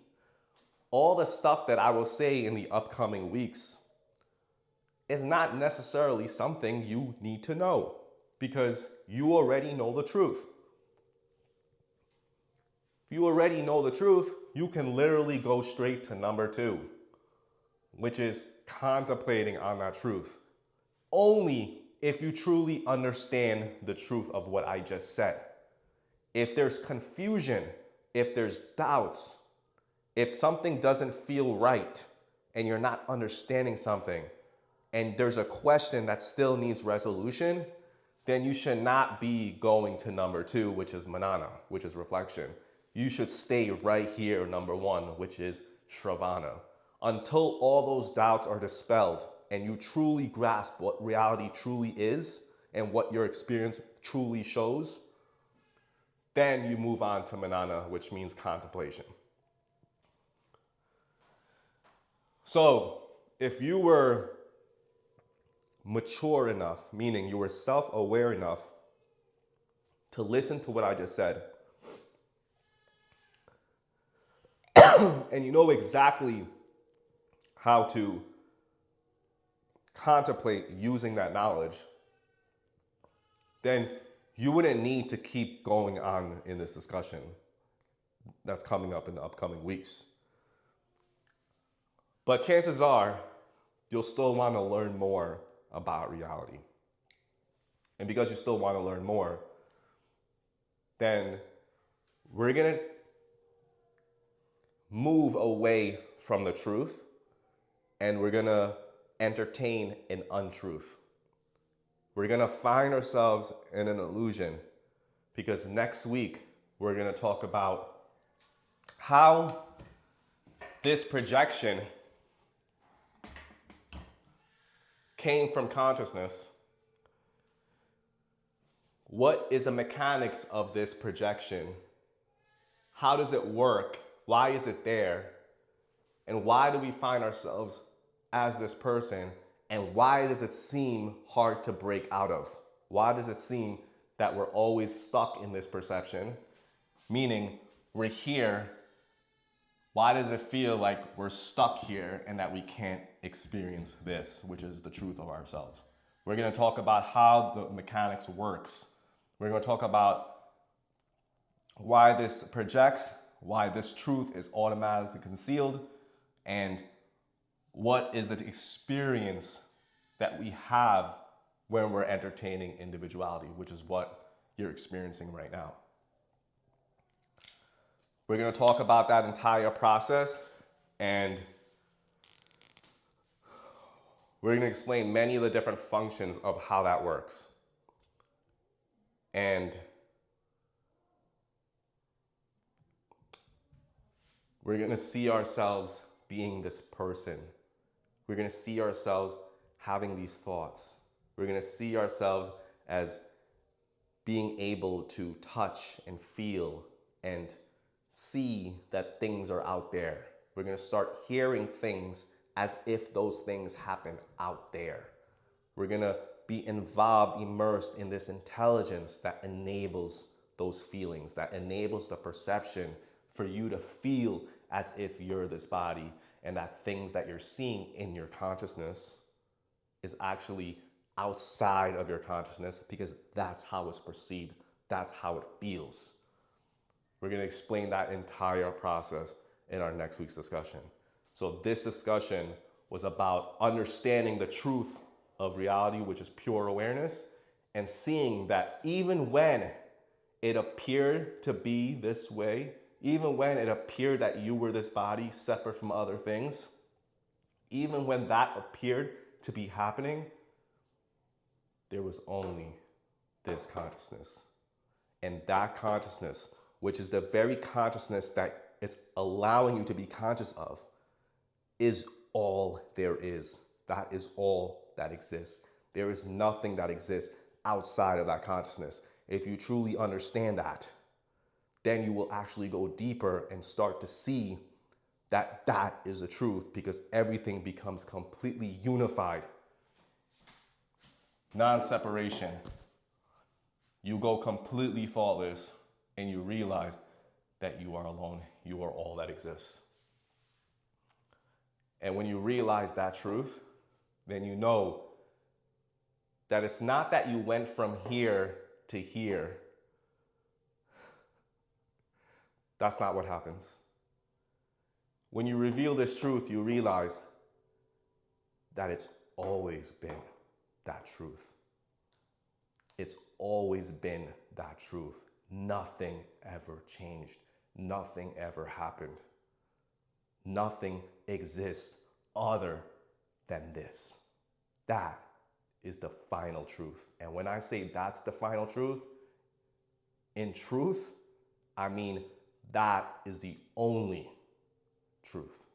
S1: all the stuff that I will say in the upcoming weeks is not necessarily something you need to know, because you already know the truth. If you already know the truth, you can literally go straight to number 2. which is contemplating on that truth, only if you truly understand the truth of what I just said. If there's confusion, if there's doubts, if something doesn't feel right and you're not understanding something, and there's a question that still needs resolution, then you should not be going to number 2, which is manana, which is reflection. You should stay right here, number 1, which is shravana, until all those doubts are dispelled and you truly grasp what reality truly is and what your experience truly shows. Then you move on to manana, which means contemplation. So if you were mature enough, meaning you were self-aware enough to listen to what I just said, and you know exactly how to contemplate using that knowledge, then you wouldn't need to keep going on in this discussion that's coming up in the upcoming weeks. But chances are you'll still want to learn more about reality. And because you still want to learn more, then we're going to move away from the truth and we're going to entertain an untruth. We're going to find ourselves in an illusion because next week we're going to talk about how this projection came from consciousness. What is the mechanics of this projection? How does it work? Why is it there? And why do we find ourselves as this person? And why does it seem hard to break out of? Why does it seem that we're always stuck in this perception? Meaning, we're here. Why does it feel like we're stuck here and that we can't experience this, which is the truth of ourselves? We're going to talk about how the mechanics works. We're going to talk about why this projects, why this truth is automatically concealed, and what is the experience that we have when we're entertaining individuality, which is what you're experiencing right now. We're going to talk about that entire process, and we're going to explain many of the different functions of how that works. And we're going to see ourselves being this person. We're going to see ourselves having these thoughts. We're going to see ourselves as being able to touch and feel and see that things are out there. We're going to start hearing things as if those things happen out there. We're going to be involved, immersed in this intelligence that enables those feelings, that enables the perception for you to feel as if you're this body, and that things that you're seeing in your consciousness is actually outside of your consciousness, because that's how it's perceived, that's how it feels. We're going to explain that entire process in our next week's discussion. So this discussion was about understanding the truth of reality, which is pure awareness, and seeing that even when it appeared to be this way, even when it appeared that you were this body separate from other things, even when that appeared to be happening, there was only this consciousness. And that consciousness, which is the very consciousness that it's allowing you to be conscious of, is all there is. That is all that exists. There is nothing that exists outside of that consciousness. If you truly understand that, then you will actually go deeper and start to see that that is the truth, because everything becomes completely unified. Non-separation. You go completely faultless and you realize that you are alone. You are all that exists. And when you realize that truth, then you know that it's not that you went from here to here. That's not what happens. When you reveal this truth, you realize that it's always been that truth. It's always been that truth. Nothing ever changed. Nothing ever happened. Nothing exists other than this. That is the final truth. And when I say that's the final truth, in truth, I mean that is the only truth.